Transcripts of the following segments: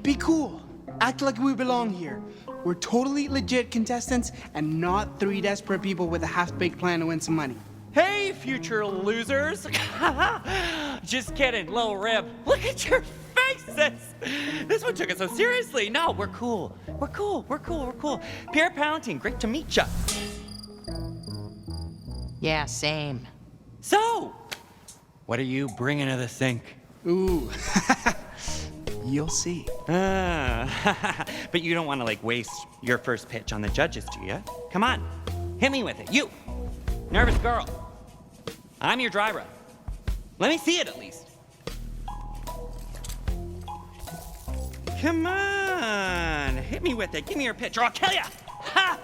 Be cool. Act like we belong here. We're totally legit contestants and not three desperate people with a half-baked plan to win some money. Hey, future losers! Just kidding, little rib. Look at your faces! This one took it so seriously. No, we're cool. We're cool. Pierre Palantine, great to meet ya. Yeah, same. So, what are you bringing to the sink? Ooh. You'll see. But you don't want to, waste your first pitch on the judges, do you? Come on, hit me with it. You, nervous girl. I'm your dry rub. Let me see it at least. Come on, hit me with it. Give me your pitch or I'll kill ya. Ha!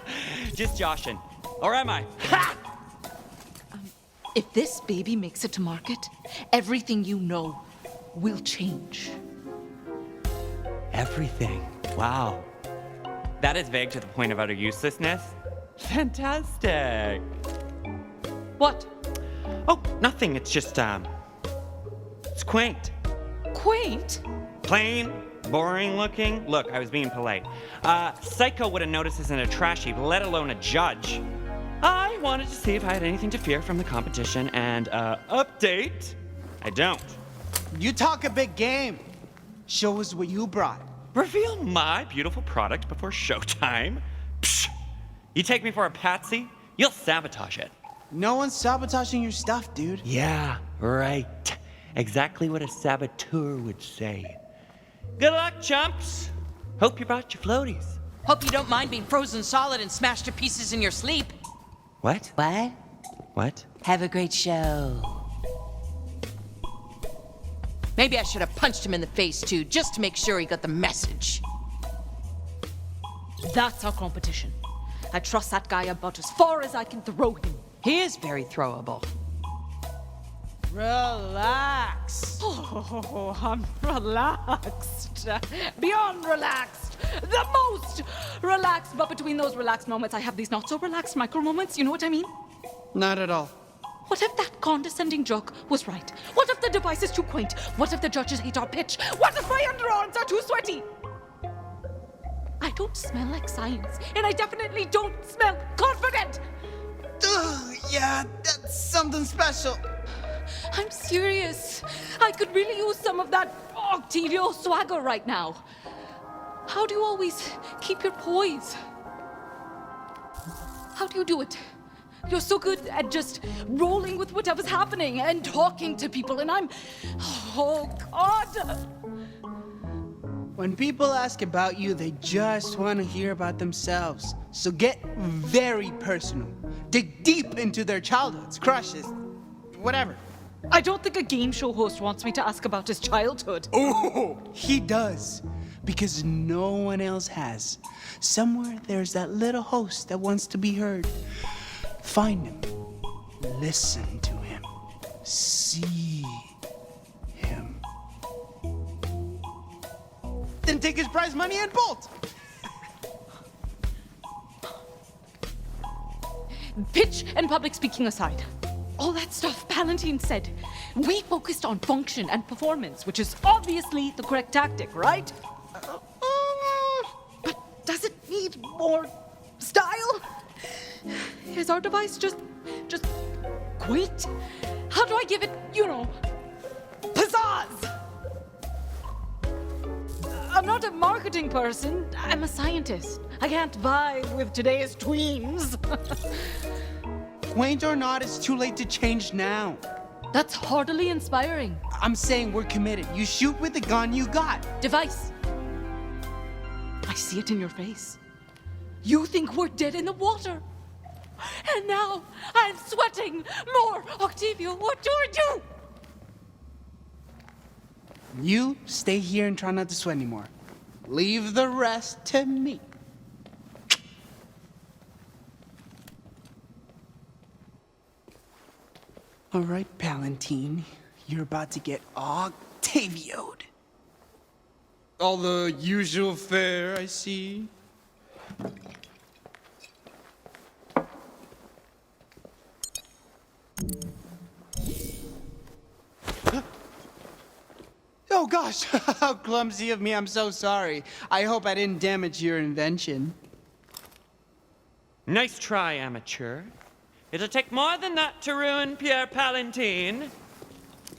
Just joshing. Or am I? Ha! If this baby makes it to market, everything you know will change. Everything. Wow. That is vague to the point of utter uselessness. Fantastic. What? Oh, nothing. It's just, it's quaint. Quaint? Plain, boring looking. Look, I was being polite. Psycho wouldn't notice this in a trash heap, let alone a judge. I wanted to see if I had anything to fear from the competition and, update. I don't. You talk a big game. Show us what you brought. Reveal my beautiful product before showtime? Psh! You take me for a patsy? You'll sabotage it. No one's sabotaging your stuff, dude. Yeah, right. Exactly what a saboteur would say. Good luck, chumps. Hope you brought your floaties. Hope you don't mind being frozen solid and smashed to pieces in your sleep. What? What? What? Have a great show. Maybe I should have punched him in the face, too, just to make sure he got the message. That's our competition. I trust that guy about as far as I can throw him. He is very throwable. Relax. Oh, I'm relaxed. Beyond relaxed. The most relaxed. But between those relaxed moments, I have these not so relaxed micro moments. You know what I mean? Not at all. What if that condescending joke was right? What if the device is too quaint? What if the judges hate our pitch? What if my underarms are too sweaty? I don't smell like science, and I definitely don't smell confident. Ugh, yeah, that's something special. I'm serious. I could really use some of that Octavio swagger right now. How do you always keep your poise? How do you do it? You're so good at just rolling with whatever's happening and talking to people, and I'm... Oh, God! When people ask about you, they just want to hear about themselves. So get very personal. Dig deep into their childhoods, crushes, whatever. I don't think a game show host wants me to ask about his childhood. Oh, he does. Because no one else has. Somewhere there's that little host that wants to be heard. Find him. Listen to him. See him. Then take his prize money and bolt. Pitch and public speaking aside, all that stuff Palantine said, we focused on function and performance, which is obviously the correct tactic, right? But does it need more style? Is our device just quaint? How do I give it, pizzazz? I'm not a marketing person. I'm a scientist. I can't vibe with today's tweens. Quaint or not, it's too late to change now. That's heartily inspiring. I'm saying we're committed. You shoot with the gun you got. Device. I see it in your face. You think we're dead in the water. And now I'm sweating more. Octavio, what do I do? You stay here and try not to sweat anymore. Leave the rest to me. All right, Palantine. You're about to get Octavio'd. All the usual fare, I see. Oh gosh, how clumsy of me. I'm so sorry. I hope I didn't damage your invention. Nice try, amateur. It'll take more than that to ruin Pierre Palantine.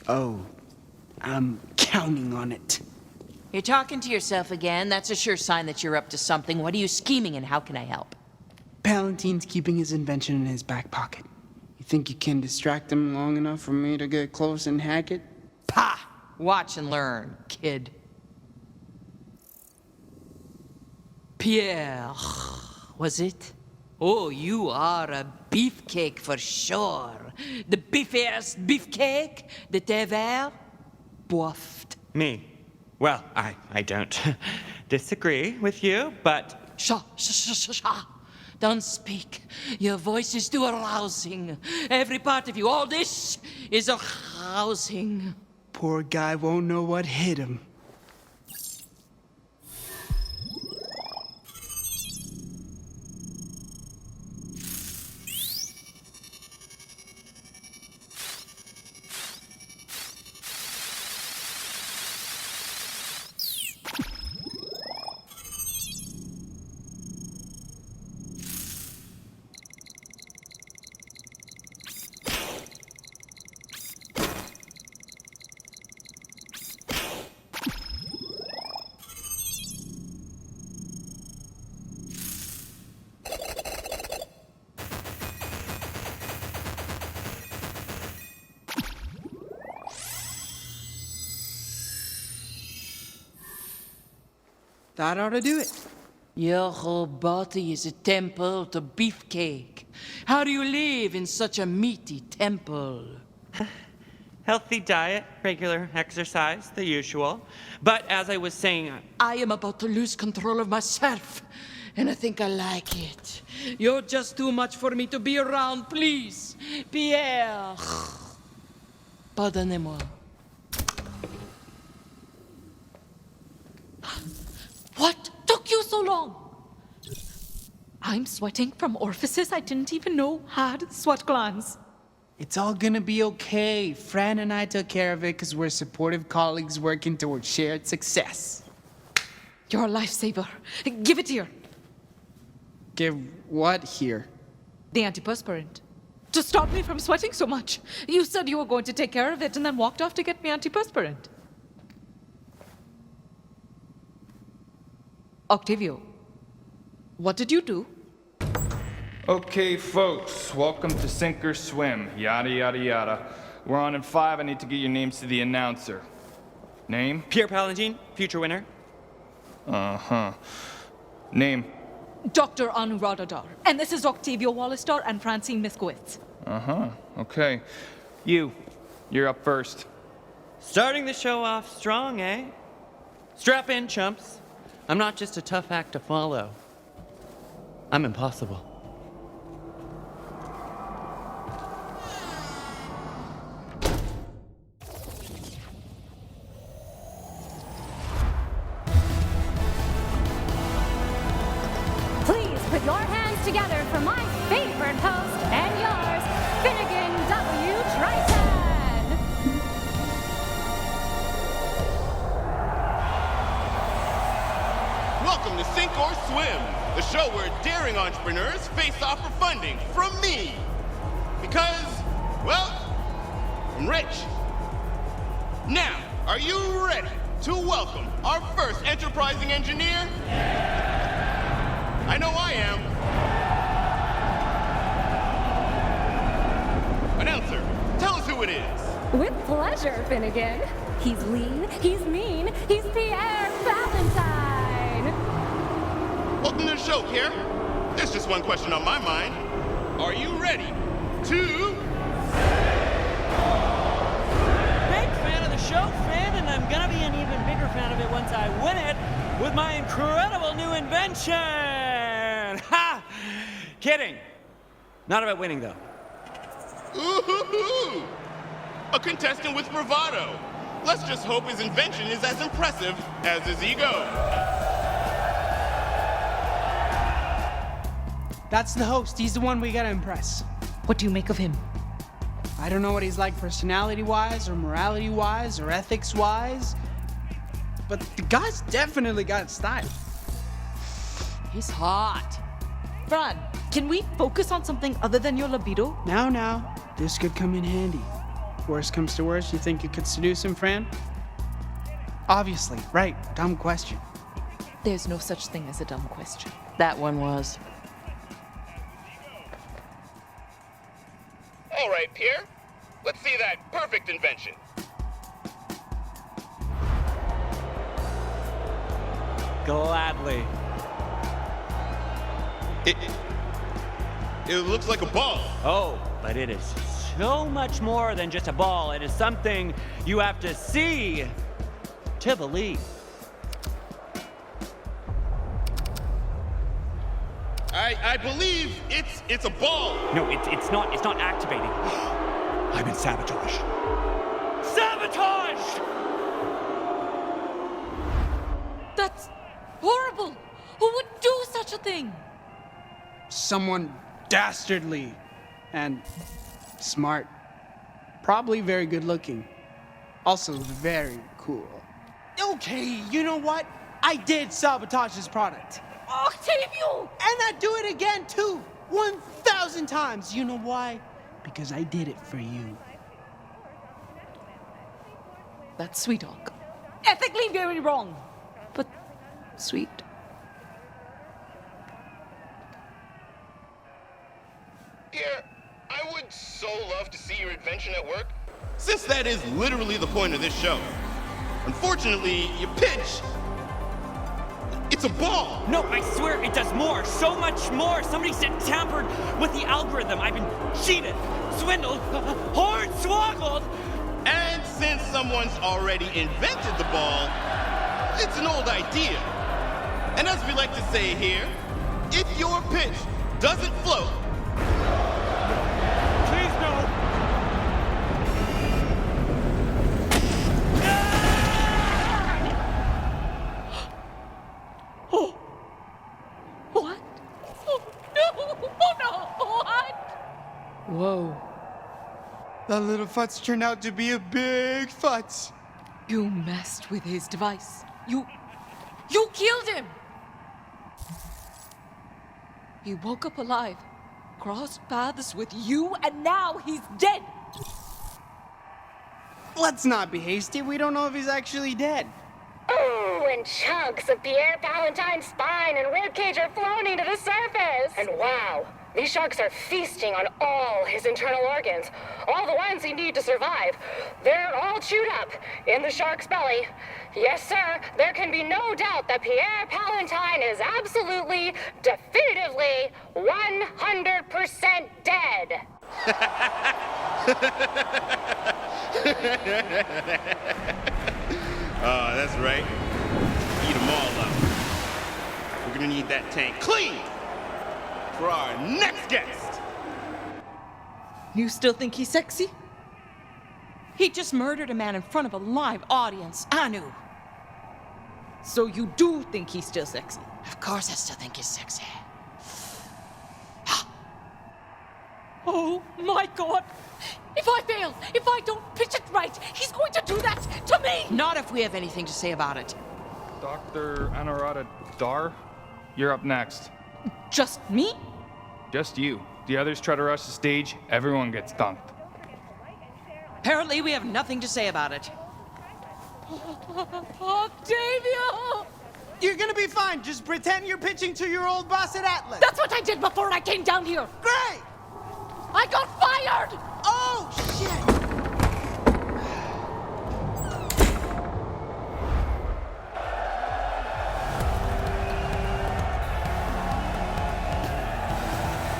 Oh, I'm counting on it. You're talking to yourself again. That's a sure sign that you're up to something. What are you scheming and how can I help? Palantine's keeping his invention in his back pocket. You think you can distract him long enough for me to get close and hack it? Pah! Watch and learn, kid. Pierre, was it? Oh, you are a beefcake for sure. The beefiest beefcake that ever boffed. Me? Well, I don't disagree with you, but Shh. Don't speak. Your voice is too arousing. Every part of you, all this is arousing. Poor guy won't know what hit him. That ought to do it. Your whole body is a temple to beefcake. How do you live in such a meaty temple? healthy diet, regular exercise, the usual. But as I was saying, I am about to lose control of myself, and I think I like it. You're just too much for me to be around, please. Pierre. Pardonnez-moi. What took you so long? I'm sweating from orifices I didn't even know had sweat glands. It's all gonna be okay. Fran and I took care of it because we're supportive colleagues working towards shared success. You're a lifesaver. Give it here. Give what here? The antiperspirant. To stop me from sweating so much. You said you were going to take care of it and then walked off to get me antiperspirant. Octavio, what did you do? Okay, folks, welcome to Sink or Swim, yada yada yada. We're on in 5, I need to get your names to the announcer. Name? Pierre Palantine, future winner. Uh-huh. Name? Dr. Anuradhadar. And this is Octavio Wallistar and Francine Miskowitz. Uh-huh, okay. You're up first. Starting the show off strong, eh? Strap in, chumps. I'm not just a tough act to follow. I'm impossible. Please put your hands together for my favorite host and yours, Finnegan W. Triton. Welcome to Sink or Swim, the show where daring entrepreneurs face off for funding from me. Because, well, I'm rich. Now, are you ready to welcome our first enterprising engineer? I know I am. Announcer, tell us who it is. With pleasure, Finnegan. He's lean, he's mean, he's Pierre Valentine. Welcome to the show, Pierre. There's just one question on my mind. Are you ready to... Big fan of the show, fan, and I'm gonna be an even bigger fan of it once I win it with my incredible new invention! Ha! Kidding. Not about winning, though. Ooh-hoo-hoo! A contestant with bravado. Let's just hope his invention is as impressive as his ego. That's the host. He's the one we gotta impress. What do you make of him? I don't know what he's like personality-wise or morality-wise or ethics-wise, but the guy's definitely got style. He's hot. Fran, can we focus on something other than your libido? Now, this could come in handy. Worst comes to worst, you think you could seduce him, Fran? Obviously, right, dumb question. There's no such thing as a dumb question. That one was. All right, Pierre. Let's see that perfect invention. Gladly. It looks like a ball. Oh, but it is so much more than just a ball. It is something you have to see to believe. I believe it's a ball. No, it's not. It's not activating. I've been sabotaged. Sabotaged! That's horrible. Who would do such a thing? Someone dastardly and smart. Probably very good looking. Also very cool. Okay, you know what? I did sabotage this product. Octavio! And I'd do it again too. 1,000 times. You know why? Because I did it for you. That's sweet, Hawk. Ethically very wrong. But sweet. Pierre, I would so love to see your invention at work, since that is literally the point of this show. Unfortunately, your pitch, it's a ball. No, I swear it does more. So much more. Somebody's tampered with the algorithm. I've been cheated, swindled, hornswoggled. And since someone's already invented the ball, it's an old idea. And as we like to say here, if your pitch doesn't float, Please no. What? Oh no! Oh no! What? Whoa. That little futz turned out to be a big futz. You messed with his device. You killed him! He woke up alive, crossed paths with you, and now he's dead! Let's not be hasty. We don't know if he's actually dead. Ooh, and chunks of Pierre Palentine's spine and ribcage are floating to the surface. And wow, these sharks are feasting on all his internal organs, all the ones he needs to survive. They're all chewed up in the shark's belly. Yes, sir, there can be no doubt that Pierre Palentine is absolutely, definitively, 100% dead. that's right. Eat them all up. We're gonna need that tank clean for our next guest. You still think he's sexy? He just murdered a man in front of a live audience. Anu. So you do think he's still sexy? Of course I still think he's sexy. Oh my god! If I fail, if I don't pitch it right, he's going to do that to me! Not if we have anything to say about it. Dr. Anurata Dar, you're up next. Just me? Just you. The others try to rush the stage, everyone gets dunked. Apparently we have nothing to say about it. Octavio! You're gonna be fine. Just pretend you're pitching to your old boss at Atlas. That's what I did before I came down here! Great! I got fired! Oh, shit!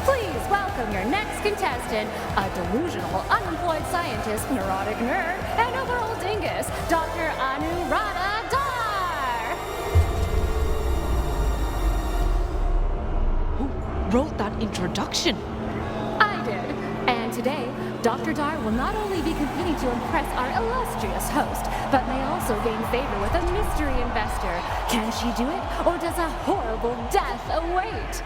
Please welcome your next contestant, a delusional, unemployed scientist, neurotic nerd, and overall dingus, Dr. Anurata Dar. Who wrote that introduction? I did. And today, Dr. Dar will not only be competing to impress our illustrious host, but may also gain favor with a mystery investor. Can she do it, or does a horrible death await?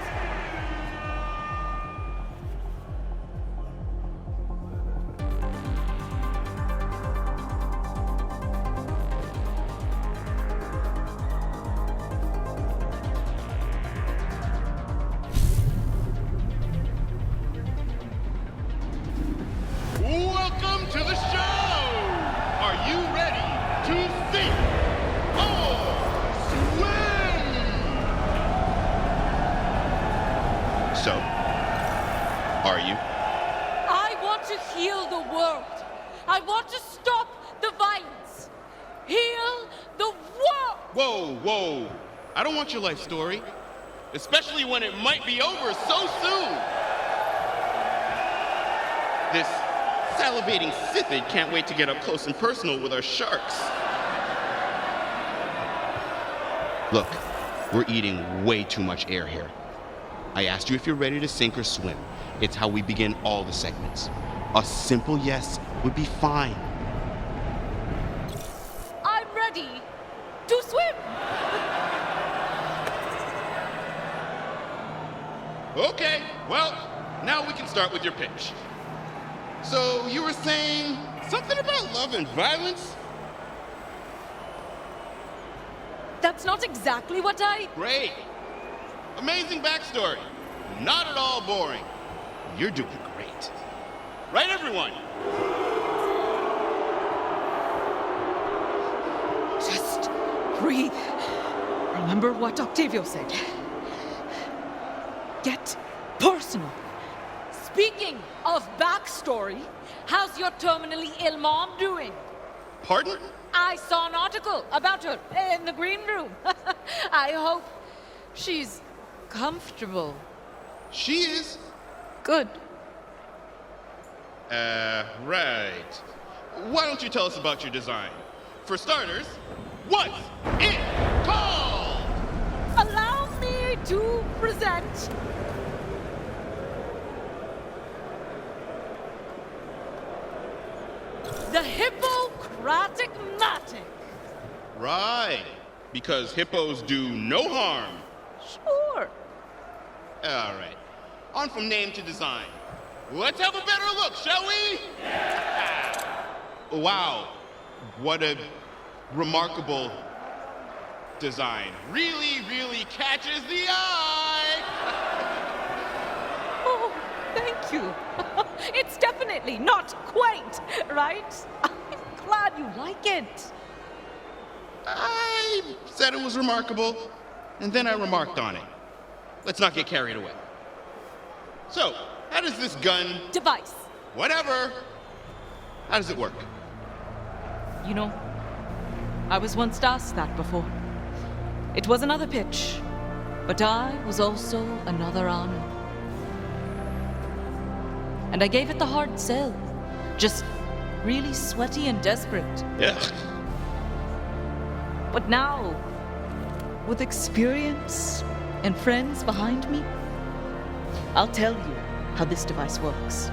So, are you? I want to heal the world. I want to stop the violence. Heal the world. Whoa, whoa. I don't want your life story. Especially when it might be over so soon. This salivating Sithid can't wait to get up close and personal with our sharks. Look, we're eating way too much air here. I asked you if you're ready to sink or swim. It's how we begin all the segments. A simple yes would be fine. I'm ready to swim. Okay, well, now we can start with your pitch. So, you were saying something about love and violence? That's not exactly what I... Great. Amazing backstory. Not at all boring. You're doing great. Right, everyone? Just breathe. Remember what Octavio said. Get personal. Speaking of backstory, how's your terminally ill mom doing? Pardon? I saw an article about her in the green room. I hope she's comfortable. She is. Good. Right. Why don't you tell us about your design? For starters, what's it called? Allow me to present the Hippocratic Matic. Right. Because hippos do no harm. Sure. All right. On from name to design. Let's have a better look, shall we? Wow. What a remarkable design. Really, really catches the eye. Oh, thank you. It's definitely not quaint, right? I'm glad you like it. I said it was remarkable, and then I remarked on it. Let's not get carried away. So, how does this gun... Device. Whatever. How does it work? You know, I was once asked that before. It was another pitch, but I was also another honor. And I gave it the hard sell. Just really sweaty and desperate. Yeah. But now, with experience and friends behind me, I'll tell you how this device works.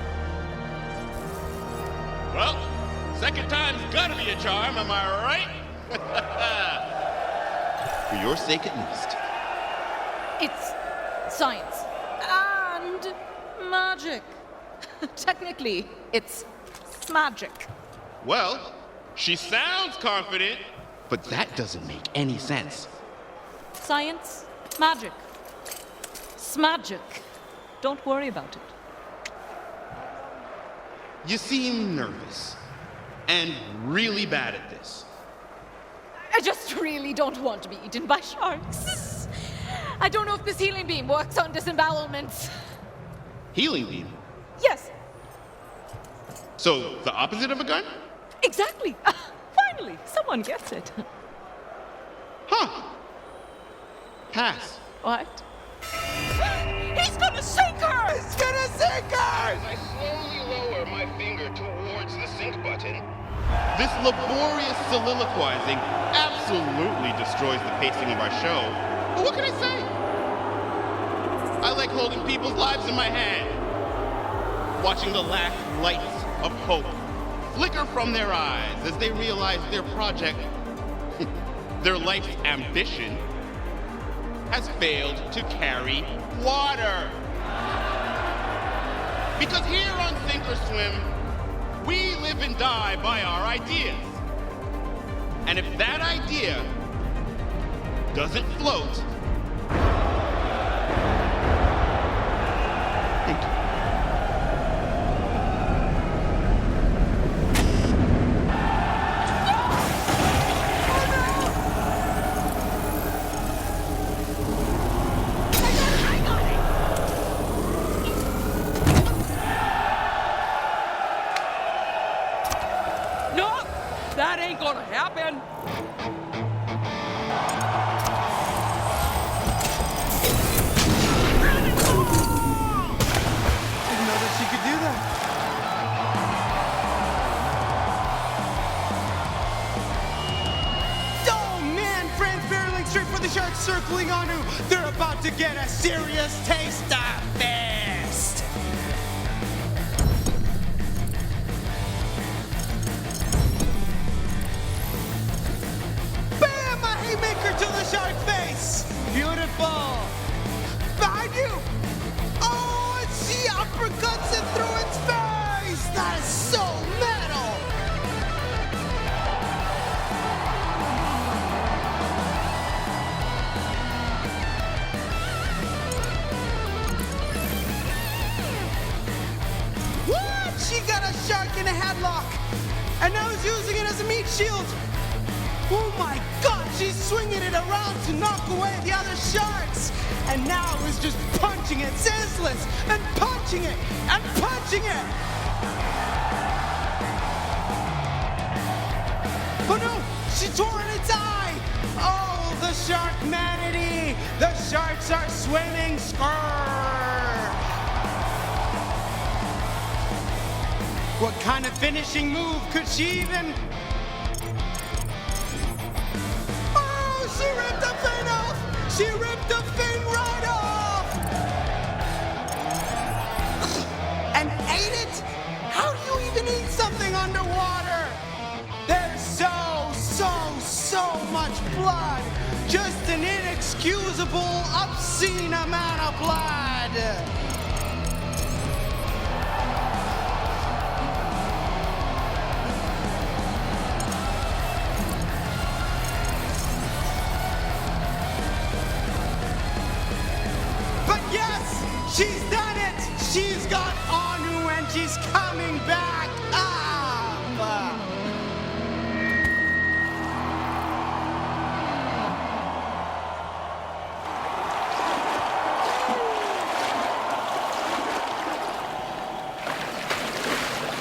Well, second time's gotta be a charm, am I right? For your sake at least. It's science and magic. Technically, it's magic. Well, she sounds confident, but that doesn't make any sense. Science, magic. Smagic. Don't worry about it. You seem nervous and really bad at this. I just really don't want to be eaten by sharks. I don't know if this healing beam works on disembowelments. Healing beam. Yes, So, the opposite of a gun? exactly. Finally, someone gets it. Huh. Pass. What? He's gonna sink her! It's gonna sink her! As I slowly lower my finger towards the sync button, this laborious soliloquizing absolutely destroys the pacing of our show. But what can I say? I like holding people's lives in my hand, watching the last lights of hope flicker from their eyes as they realize their project, their life's ambition, has failed to carry water. Because here on Sink or Swim, we live and die by our ideas. And if that idea doesn't float, thank you. Anu, they're about to get a serious taste of fist. Bam! A haymaker to the shark face. Beautiful. Behind you. Oh, and she uppercuts it through its face. That is so metal. What? She got a shark in a headlock, and now is using it as a meat shield. Oh my God, she's swinging it around to knock away the other sharks, and now is just punching it senseless, and punching it, and punching it. Oh no, she tore in its eye. Oh, the sharkmanity. The sharks are swimming. Skrrr. What kind of finishing move could she even? Oh, she ripped the fin off! She ripped the fin right off! And ate it? How do you even eat something underwater? There's so much blood! Just an inexcusable, obscene amount of blood! But yes, she's done it! She's got Anu and she's coming back up!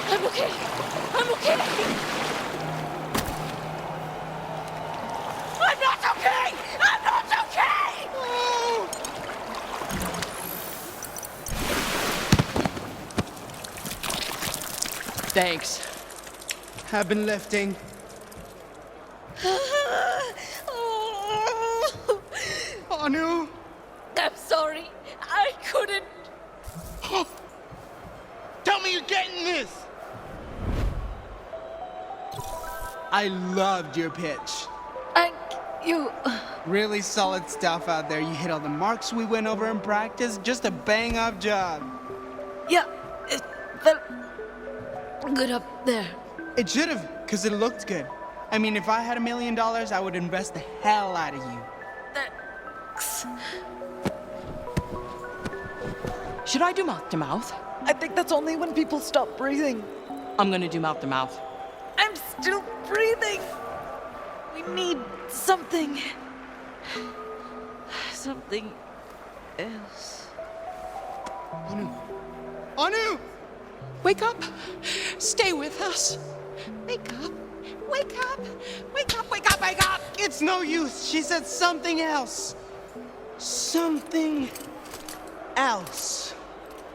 I'm okay. I'm okay. I'm not okay. I'm not okay. Oh. Thanks. Have been lifting. Anu? I'm sorry. I couldn't. Tell me you're getting this! I loved your pitch. Thank you. Really solid stuff out there. You hit all the marks we went over in practice. Just a bang-up job. Yeah, it felt good up there. It should have, because it looked good. I mean, if I had $1 million, I would invest the hell out of you. Thanks. Should I do mouth to mouth? I think that's only when people stop breathing. I'm gonna do mouth to mouth. I'm still breathing. We need something. Something else. Anu! Wake up! Stay with us! Wake up! Wake up! Wake up! Wake up! Wake up! It's no use. She said something else. Something else.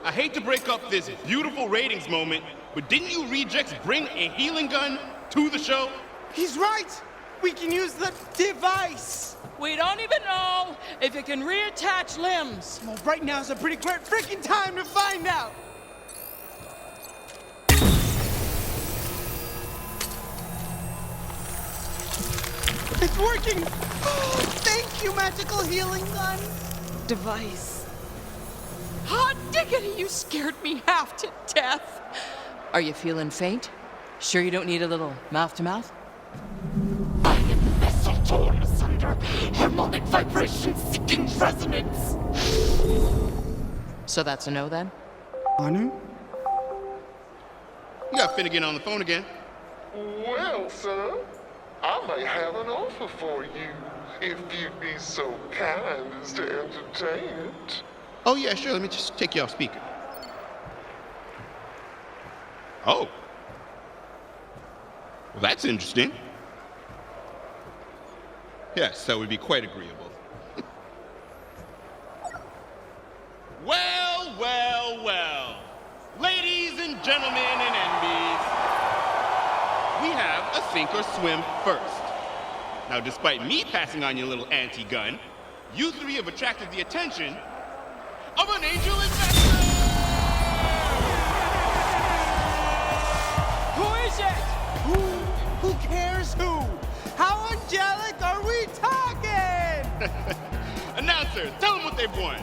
I hate to break up this beautiful ratings moment, but didn't you rejects bring a healing gun to the show? He's right. We can use the device. We don't even know if it can reattach limbs. Well, right now is a pretty great freaking time to find out. It's working. Oh, thank you, magical healing gun. Device. Hot diggity, you scared me half to death. Are you feeling faint? Sure you don't need a little mouth to mouth? I am the vessel torn asunder, harmonic vibration seeking resonance. So that's a no then? Anu? You got Finnegan on the phone again. Well, son, I may have an offer for you if you'd be so kind as to entertain it. Oh, yeah, sure. Let me just take you off speaker. Oh. Well, that's interesting. Yes, that would be quite agreeable. Well, well, well. Ladies and gentlemen and envies, we have a sink or swim first. Now, despite me passing on your little anti-gun, you three have attracted the attention of an angel investor! Who is it? Who cares who? How angelic are we talking? Announcers, tell them what they've won.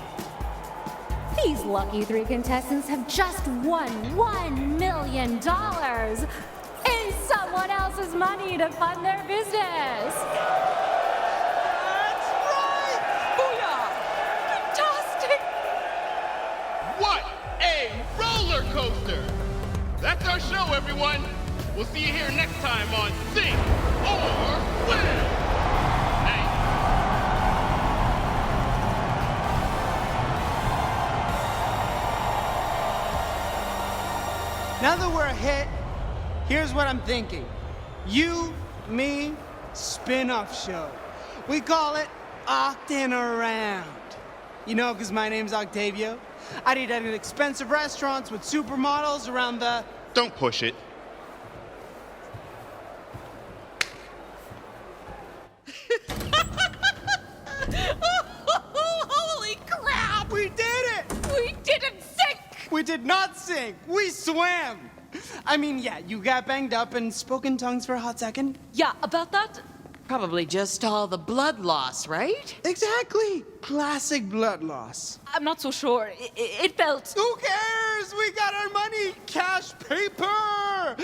These lucky 3 contestants have just won $1 million in someone else's money to fund their business. That's right! Fantastic! What a roller coaster! That's our show, everyone. We'll see you here next time on Sink or Swim. Thanks. Now that we're a hit, here's what I'm thinking. You, me, spin-off show. We call it Octin' Around. You know, because my name's Octavio. I'd eat at expensive restaurants with supermodels around the... Don't push it. Holy crap! We did it! We didn't sink! We did not sink. We swam. I mean, yeah, you got banged up and spoke in tongues for a hot second. Yeah, about that, Probably just all the blood loss, right? Exactly. Classic blood loss. I'm not so sure. It felt... Who cares? We got our money. Cash paper.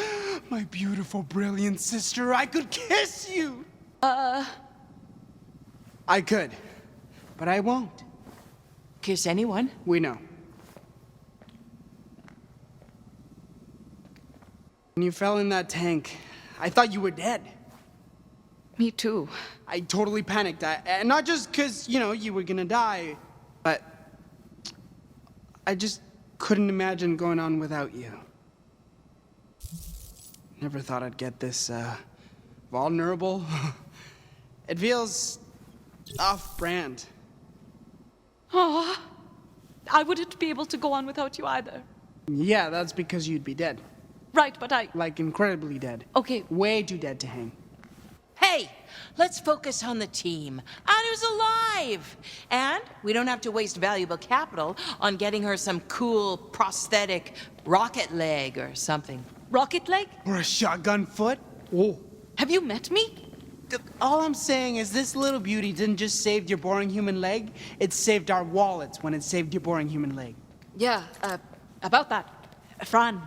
My beautiful, brilliant sister, I could kiss you. I could, but I won't. Kiss anyone? We know. When you fell in that tank, I thought you were dead. Me too. I totally panicked. And not just because, you were gonna die, but I just couldn't imagine going on without you. Never thought I'd get this, vulnerable. It feels off-brand. Aw, I wouldn't be able to go on without you either. Yeah, that's because you'd be dead. Right, but I... Like, incredibly dead. Okay. Way too dead to hang. Hey, let's focus on the team. Anu's alive! And we don't have to waste valuable capital on getting her some cool prosthetic rocket leg or something. Rocket leg? Or a shotgun foot? Oh. Have you met me? All I'm saying is this little beauty didn't just save your boring human leg, it saved our wallets when it saved your boring human leg. Yeah, about that. Fran.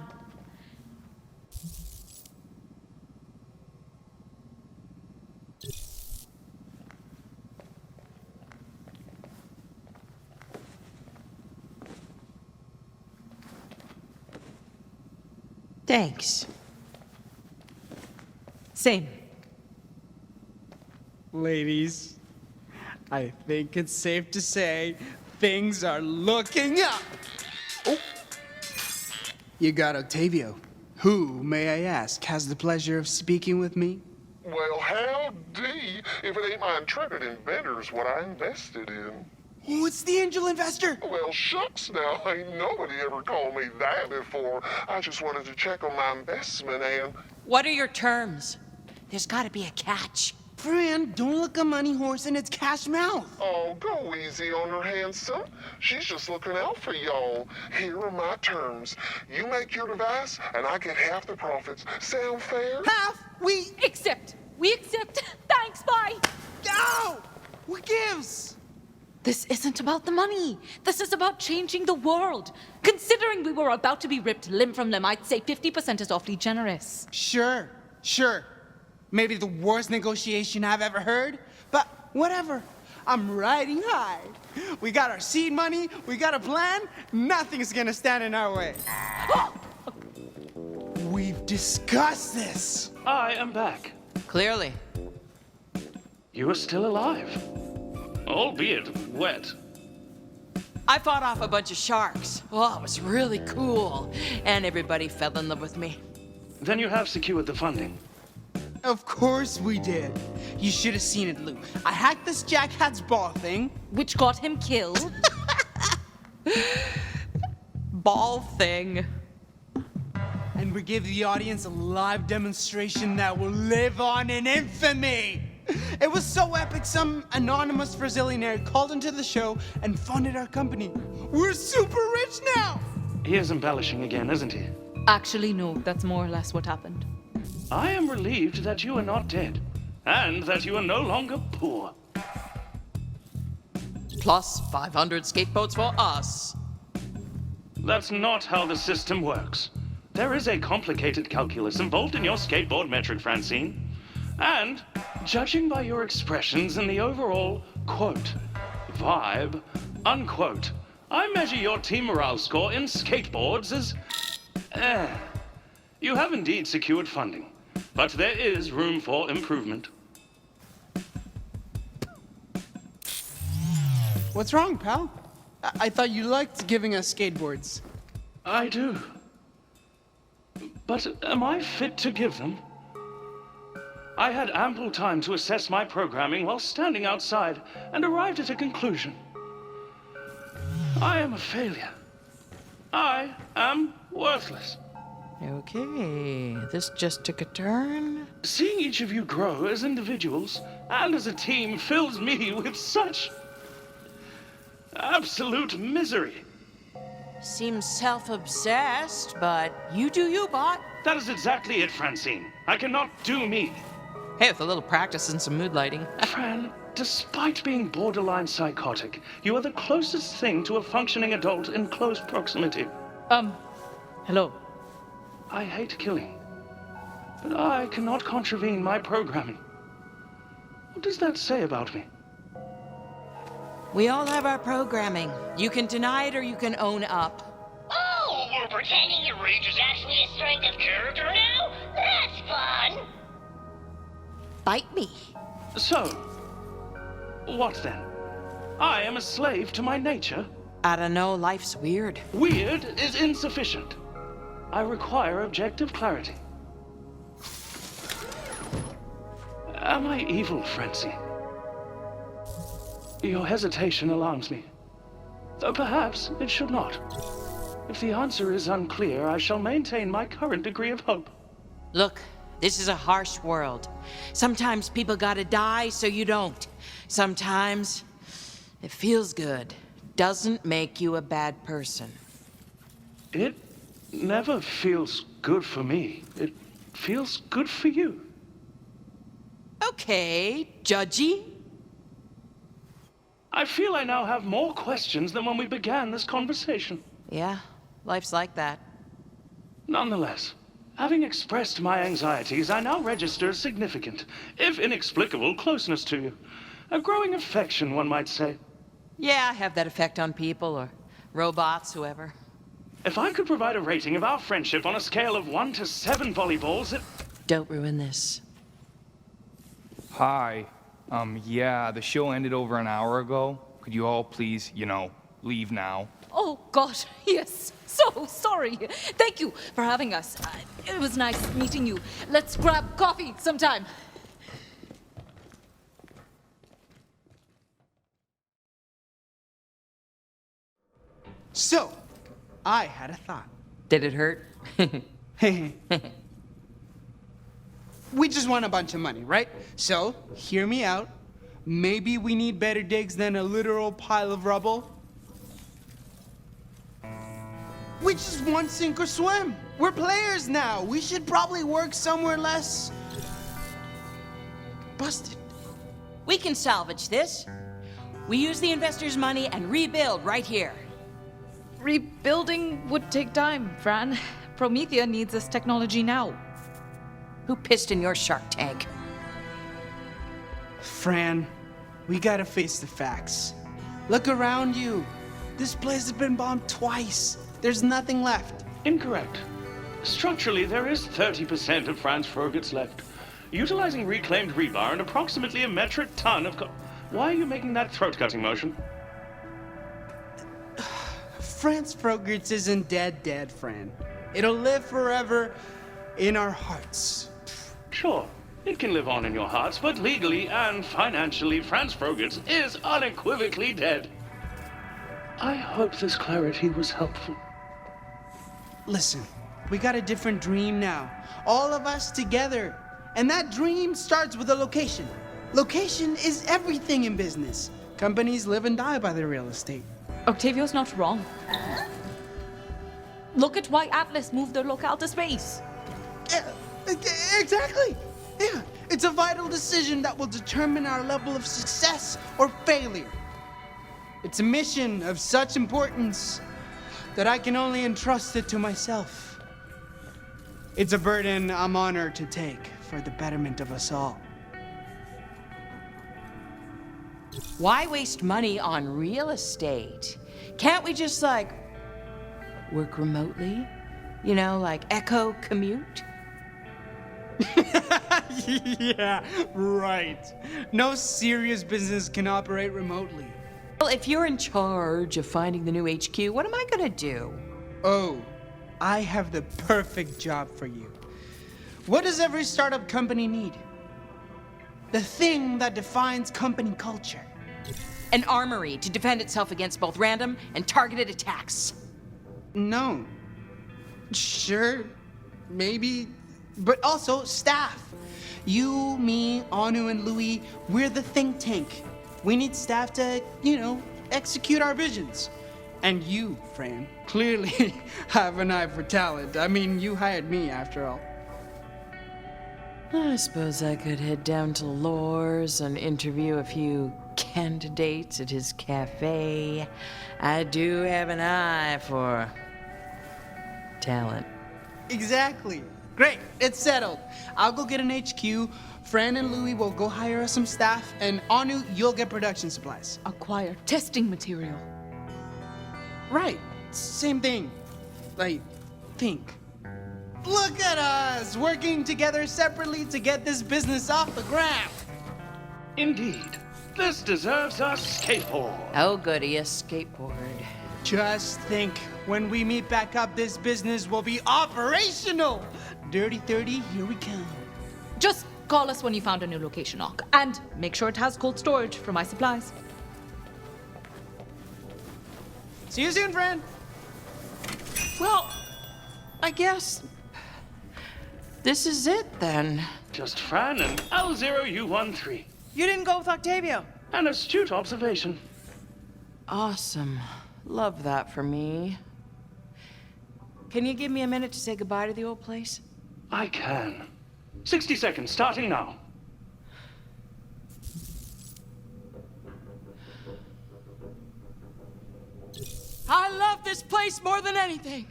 Thanks. Same. Ladies, I think it's safe to say things are looking up. Oh. You got Octavio. Who, may I ask, has the pleasure of speaking with me? Well, howdy, if it ain't my intrepid inventors what I invested in. Oh, it's the angel investor. Well, shucks now, ain't nobody ever called me that before. I just wanted to check on my investment and... What are your terms? There's gotta be a catch. Fran, don't look a money horse in its cash mouth. Oh, go easy on her, handsome. She's just looking out for y'all. Here are my terms. You make your device, and I get half the profits. Sound fair? Half? We Accept. We accept. Thanks, bye. go! What gives? This isn't about the money. This is about changing the world. Considering we were about to be ripped limb from limb, I'd say 50% is awfully generous. Sure. Maybe the worst negotiation I've ever heard, but whatever. I'm riding high. We got our seed money, we got a plan, nothing's gonna stand in our way. We've discussed this. I am back. Clearly. You are still alive. Albeit wet. I fought off a bunch of sharks. Oh, it was really cool. And everybody fell in love with me. Then you have secured the funding. Of course we did. You should have seen it, Lou. I hacked this Jackhat's ball thing. Which got him killed. Ball thing. And we gave the audience a live demonstration that will live on in infamy. It was so epic, some anonymous Brazilianaire called into the show and funded our company. We're super rich now! He is embellishing again, isn't he? Actually, no, that's more or less what happened. I am relieved that you are not dead, and that you are no longer poor. Plus 500 skateboats for us. That's not how the system works. There is a complicated calculus involved in your skateboard metric, Francine. And, judging by your expressions and the overall, quote, vibe, unquote, I measure your team morale score in skateboards as... You have indeed secured funding, but there is room for improvement. What's wrong, pal? I thought you liked giving us skateboards. I do. But am I fit to give them? I had ample time to assess my programming while standing outside and arrived at a conclusion. I am a failure. I am worthless. Okay, this just took a turn. Seeing each of you grow as individuals and as a team fills me with such absolute misery. Seems self-obsessed, but you do you, bot. That is exactly it, Francine. I cannot do me. Hey, with a little practice and some mood lighting. Fran, despite being borderline psychotic, you are the closest thing to a functioning adult in close proximity. Hello. I hate killing, but I cannot contravene my programming. What does that say about me? We all have our programming. You can deny it or you can own up. Oh, we're pretending your rage is actually a strength of character now? That's fun! Bite me. So, what then? I am a slave to my nature? I don't know, life's weird. Weird is insufficient. I require objective clarity. Am I evil, Francine? Your hesitation alarms me. Though perhaps it should not. If the answer is unclear, I shall maintain my current degree of hope. Look, this is a harsh world. Sometimes people gotta die so you don't. Sometimes it feels good. Doesn't make you a bad person. It never feels good for me. It feels good for you. Okay, judgy. I feel I now have more questions than when we began this conversation. Yeah, life's like that. Nonetheless, having expressed my anxieties, I now register a significant, if inexplicable, closeness to you. A growing affection, one might say. Yeah, I have that effect on people or robots, whoever. If I could provide a rating of our friendship on a scale of 1 to 7 volleyballs, it... Don't ruin this. Hi. Yeah, the show ended over an hour ago. Could you all please, leave now? Oh, God, yes. So sorry. Thank you for having us. It was nice meeting you. Let's grab coffee sometime. So, I had a thought. Did it hurt? We just want a bunch of money, right? So, hear me out. Maybe we need better digs than a literal pile of rubble. We just want sink or swim. We're players now. We should probably work somewhere less busted. We can salvage this. We use the investors' money and rebuild right here. Rebuilding would take time, Fran. Promethea needs this technology now. Who pissed in your shark tank? Fran, we gotta face the facts. Look around you. This place has been bombed twice. There's nothing left. Incorrect. Structurally, there is 30% of Franz Frogert's left. Utilizing reclaimed rebar and approximately a metric ton of Why are you making that throat-cutting motion? Franz Frogert's isn't dead, Fran. It'll live forever in our hearts. Sure, it can live on in your hearts, but legally and financially, Franz Frogert's is unequivocally dead. I hope this clarity was helpful. Listen, we got a different dream now. All of us together. And that dream starts with a location. Location is everything in business. Companies live and die by their real estate. Octavio's not wrong. Look at why Atlas moved their locale to space. Yeah, exactly. Yeah, it's a vital decision that will determine our level of success or failure. It's a mission of such importance that I can only entrust it to myself. It's a burden I'm honored to take for the betterment of us all. Why waste money on real estate? Can't we just, like, work remotely? You know, like Echo commute? Yeah, right. No serious business can operate remotely. Well, if you're in charge of finding the new HQ, what am I gonna do? Oh, I have the perfect job for you. What does every startup company need? The thing that defines company culture. An armory to defend itself against both random and targeted attacks. No. Sure, maybe, but also staff. You, me, Anu, and Louis, we're the think tank. We need staff to, execute our visions. And you, Fran, clearly have an eye for talent. I mean, you hired me after all. I suppose I could head down to Lore's and interview a few candidates at his cafe. I do have an eye for talent. Exactly. Great, it's settled. I'll go get an HQ. Fran and Louis will go hire us some staff, and Anu, you'll get production supplies. Acquire testing material. Right, same thing. I think. Look at us, working together separately to get this business off the ground. Indeed. This deserves a skateboard. Oh, goody, a skateboard. Just think, when we meet back up, this business will be operational. Dirty 30, here we come. Just call us when you found a new location, Ock. And make sure it has cold storage for my supplies. See you soon, friend. Well, I guess this is it then. Just Fran and L0U13. You didn't go with Octavio. An astute observation. Awesome. Love that for me. Can you give me a minute to say goodbye to the old place? I can. 60 seconds, starting now. I love this place more than anything.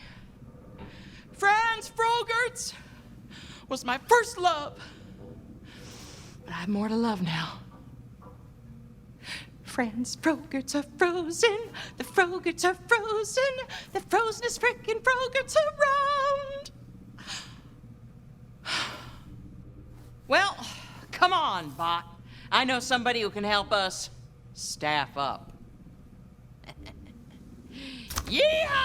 Franz Frogert's was my first love. But I have more to love now. Franz Frogerts are frozen. The Frogerts are frozen. The frozenest frickin' Frogerts around. Well, come on, bot. I know somebody who can help us staff up. Yeah!